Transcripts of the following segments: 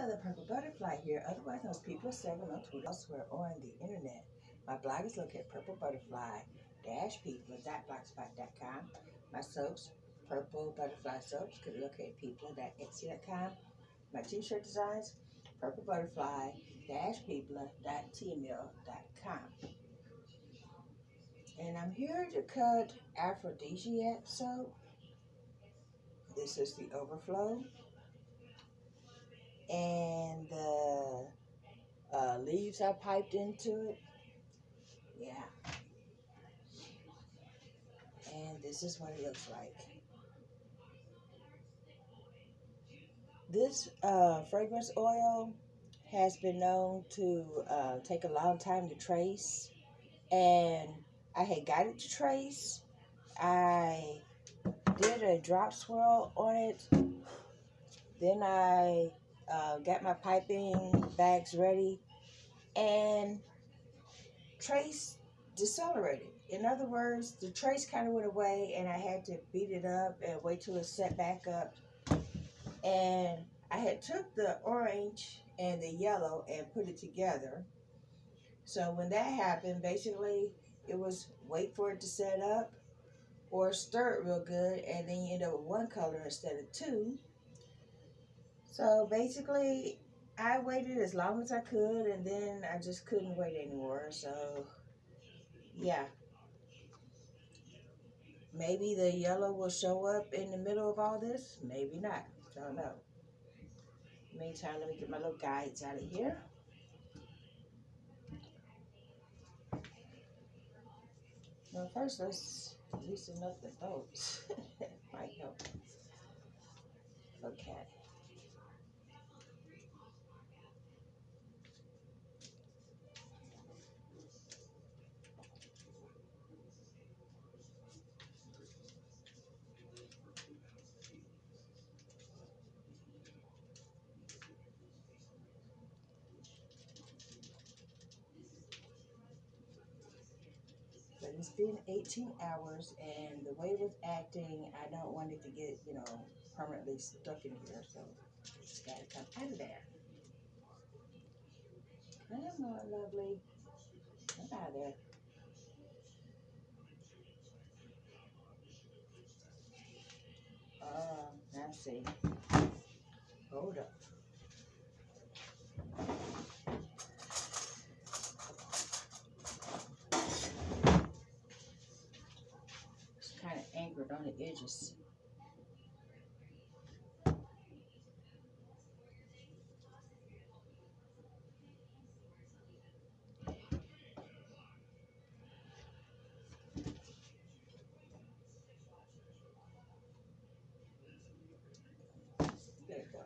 Hello, the Purple Butterfly here, otherwise known as People7 on Twitter, elsewhere on the internet. My blog is located at PurpleButterfly-People.blogspot.com. My soaps, Purple Butterfly Soaps, could be located at People.etsy.com. My t-shirt designs, PurpleButterfly-People.tml.com. And I'm here to cut Aphrodisiac soap. This is the overflow. And the leaves are piped into it. Yeah. And this is what it looks like. This fragrance oil has been known to take a long time to trace. And I had got it to trace. I did a drop swirl on it. Then I got my piping bags ready. And trace decelerated. In other words, the trace kind of went away and I had to beat it up and wait till it set back up. And I had took the orange and the yellow and put it together. So when that happened, basically it was wait for it to set up or stir it real good, and then you end up with one color instead of two. So basically I waited as long as I could, and then I just couldn't wait anymore. So yeah, maybe the yellow will show up in the middle of all this, maybe not, don't know. Meantime, let me get my little guides out of here. Well, first let's loosen up the boats. Might help. Okay. But it's been 18 hours, and the way it was acting, I don't want it to get, permanently stuck in here, so it's got to come out of there. Come on, lovely. Come out of there. Let's see. Hold up. It's kind of anchored on the edges. There you go.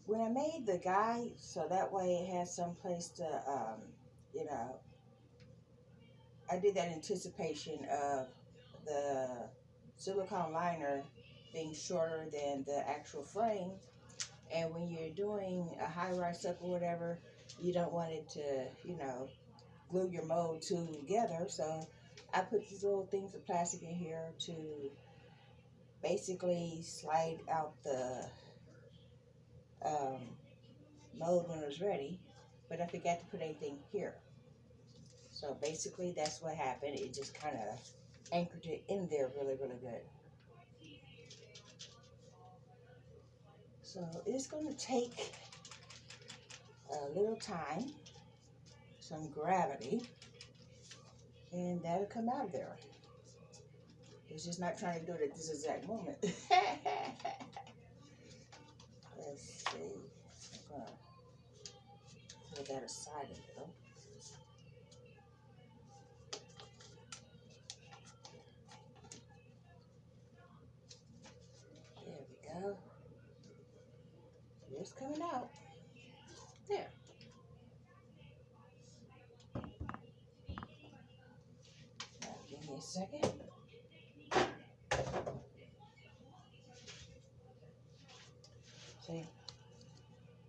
When I made the guide, so that way it has some place to, I did that in anticipation of the silicone liner being shorter than the actual frame. And when you're doing a high-rise up or whatever, you don't want it to, glue your mold together. So I put these little things of plastic in here to basically slide out the mold when it was ready. But I forgot to put anything here. So basically that's what happened. It just kind of anchored it in there really, really good. So it's going to take a little time, some gravity, and that'll come out of there. It's just not trying to do it at this exact moment. Let's see. I'm going to put that aside a little. There we go. It's coming out. There. Now, give me a second. See,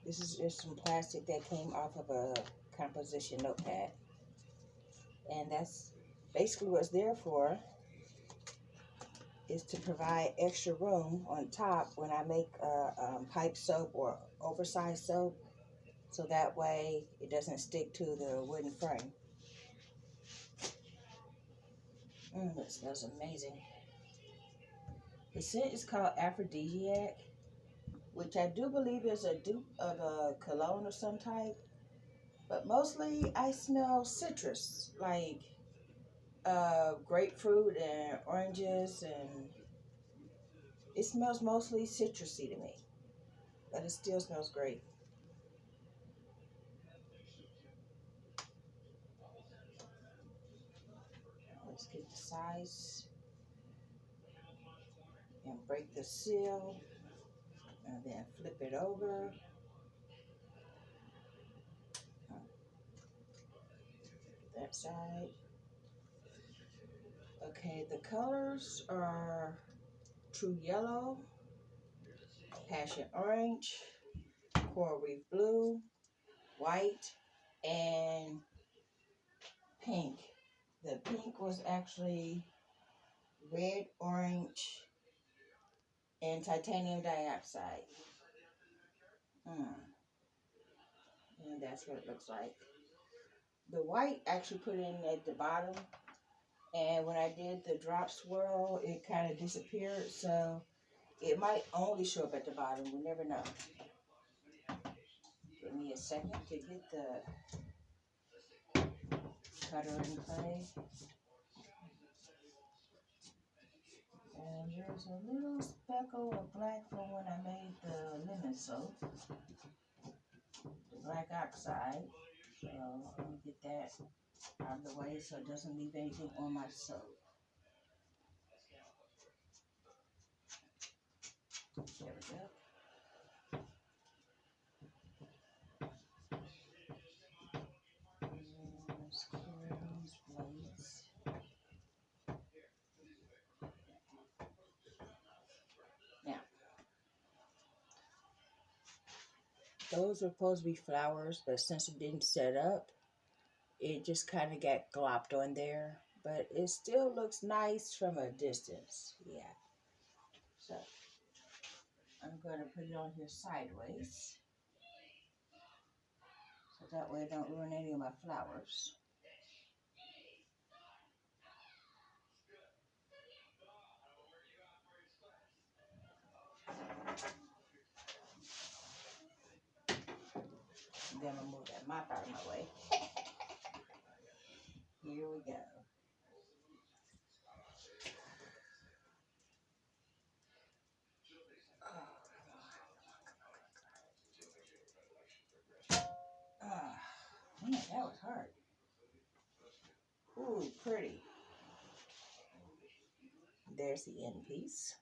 this is just some plastic that came off of a composition notepad. And that's basically what it's there for. is to provide extra room on top when I make a pipe soap or oversized soap, so that way it doesn't stick to the wooden frame. It smells amazing. The scent is called Aphrodisiac, which I do believe is a dupe of a cologne of some type. But mostly I smell citrus, like grapefruit and oranges, and it smells mostly citrusy to me. But it still smells great. Let's get the size and break the seal, and then flip it over. That side. Okay, the colors are True Yellow, Passion Orange, Coral Reef Blue, White, and Pink. The pink was actually red, orange, and titanium dioxide. And that's what it looks like. The white actually put in at the bottom, and when I did the drop swirl, it kind of disappeared, so it might only show up at the bottom. We never know. Give me a second to get the cutter in play. And there's a little speckle of black from when I made the lemon soap, the black oxide. So let me get that out of the way so it doesn't leave anything on my soap. There we go. Let's clear these blades. Now, those were supposed to be flowers, but since it didn't set up, it just kind of got glopped on there. But it still looks nice from a distance. Yeah. So I'm going to put it on here sideways, so that way I don't ruin any of my flowers. I'm going to move that mop out of my way. Here we go. Man, that was hard. Ooh, pretty. There's the end piece.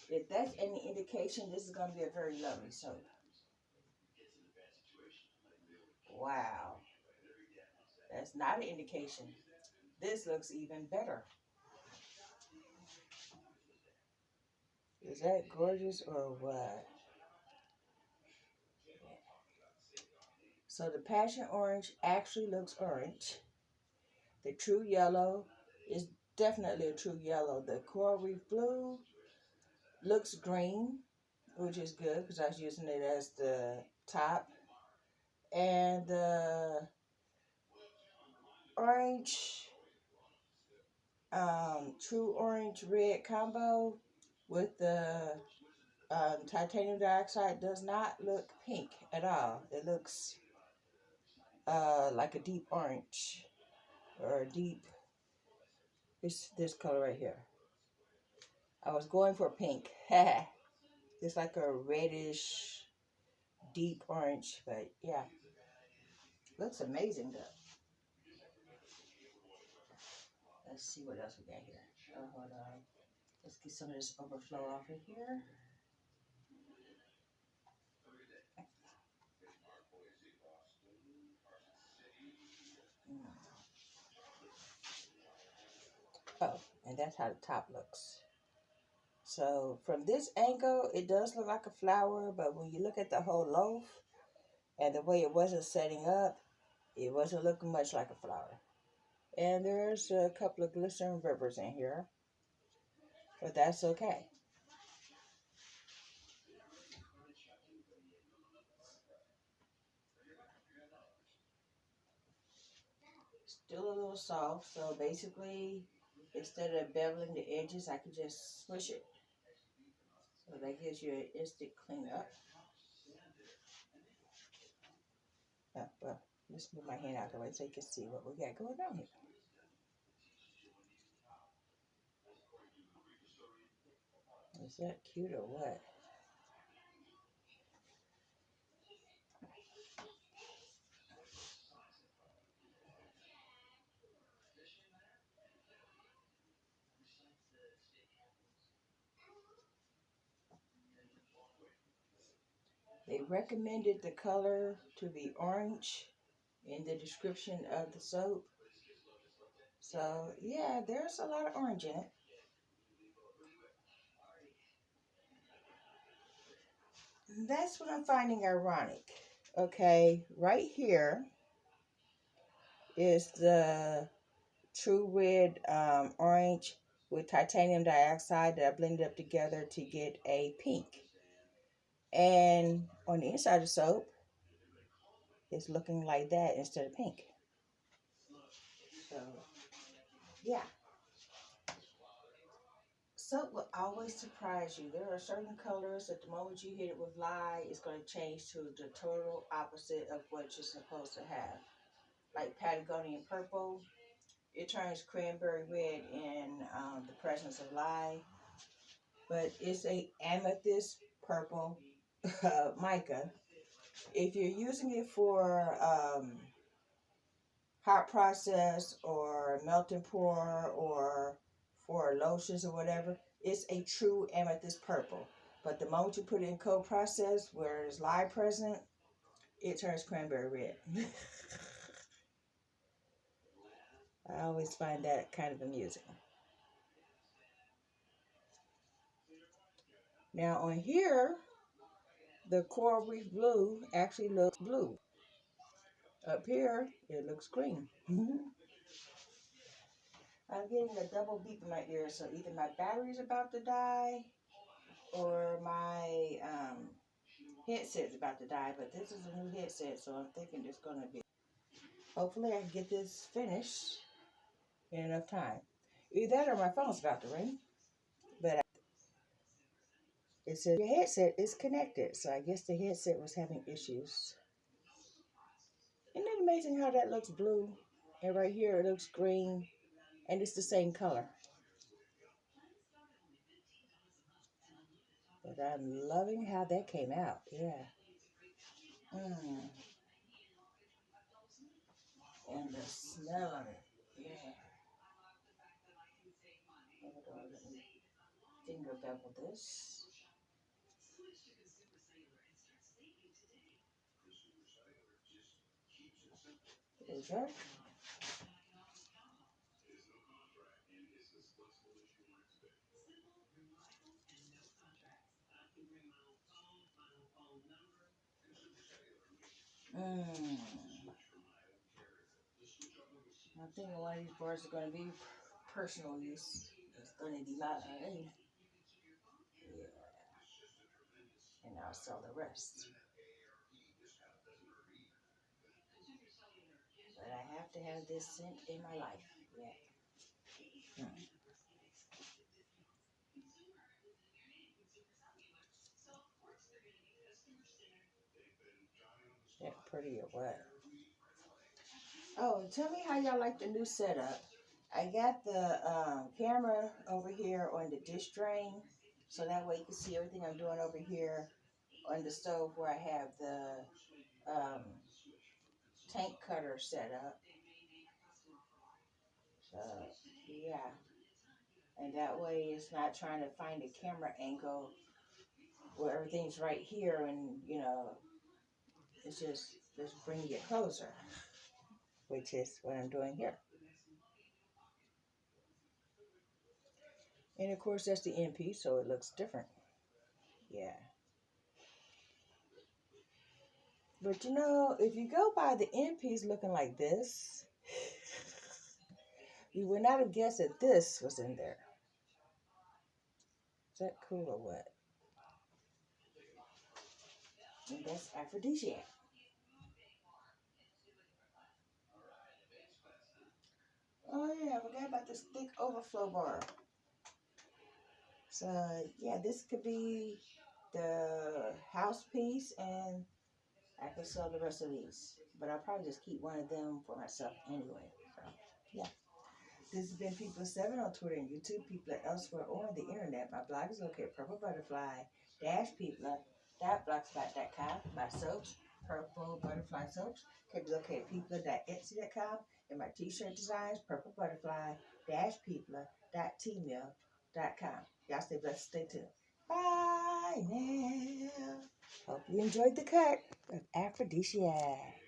If that's any indication, this is going to be a very lovely soap. Wow. That's not an indication. This looks even better. Is that gorgeous or what? So the passion orange actually looks orange. The true yellow is definitely a true yellow. The coral reef blue looks green, which is good because I was using it as the top. And the orange, true orange red combo with the titanium dioxide does not look pink at all. It looks like a deep orange or a deep, it's this color right here. I was going for pink. It's like a reddish, deep orange, but yeah. Looks amazing though. Let's see what else we got here. Oh, hold on. Let's get some of this overflow off of here. Oh, and that's how the top looks. So from this angle, it does look like a flower, but when you look at the whole loaf and the way it wasn't setting up, it wasn't looking much like a flower. And there's a couple of glycerin rivers in here. but that's okay. Still a little soft, so basically, instead of beveling the edges, I could just smush it. So that gives you an instant cleanup. Well, let's move my hand out of the way so you can see what we got going on here. Is that cute or what? They recommended the color to be orange in the description of the soap. So, yeah, there's a lot of orange in it. That's what I'm finding ironic. Okay, right here is the true red orange with titanium dioxide that I blended up together to get a pink. And on the inside of the soap, it's looking like that instead of pink. So, yeah. Soap will always surprise you. There are certain colors that the moment you hit it with lye, it's going to change to the total opposite of what you're supposed to have. Like Patagonian purple, it turns cranberry red in the presence of lye, but it's a amethyst purple mica. If you're using it for hot process or melt and pour or for lotions or whatever, it's a true amethyst purple. But the moment you put it in cold process where there's lye present, it turns cranberry red. I always find that kind of amusing. Now on here, the coral reef blue actually looks blue. Up here, it looks green. I'm getting a double beep in my ear, so either my battery's about to die or my headset's about to die, but this is a new headset, so I'm thinking it's going to be. Hopefully I can get this finished in enough time. Either that or my phone's about to ring, but it says your headset is connected, so I guess the headset was having issues. Isn't it amazing how that looks blue? And right here it looks green, and it's the same color. But I'm loving how that came out, yeah. Mm. And the smell of it, yeah. Hold on, let me finger bevel this. There you go. Mm. I'm thinking one of these bars are going to be personal use. It's going to be mine. Yeah. And I'll sell the rest. But I have to have this scent in my life. Yeah. Mm. That pretty or what? Oh, tell me how y'all like the new setup. I got the camera over here on the dish drain, so that way you can see everything I'm doing over here on the stove where I have the tank cutter set up. So, yeah. And that way it's not trying to find a camera angle where everything's right here and, it's just bringing it closer, which is what I'm doing here. And of course that's the end piece, so it looks different. Yeah. But if you go by the end piece looking like this, you would not have guessed that this was in there. Is that cool or what? And that's Aphrodisiac. Oh yeah, I forgot about this thick overflow bar. So yeah, this could be the house piece, and I could sell the rest of these. But I'll probably just keep one of them for myself anyway. So yeah. This has been People 7 on Twitter and YouTube. People elsewhere on the internet. My blog is located at purplebutterfly-people.blogspot.com. My soaps, Purple Butterfly Soaps, can be located at people.etsy.com. And my t-shirt designs, purplebutterfly-people.tmail.com. Y'all stay blessed, stay tuned. Bye now. Hope you enjoyed the cut of Aphrodisiac.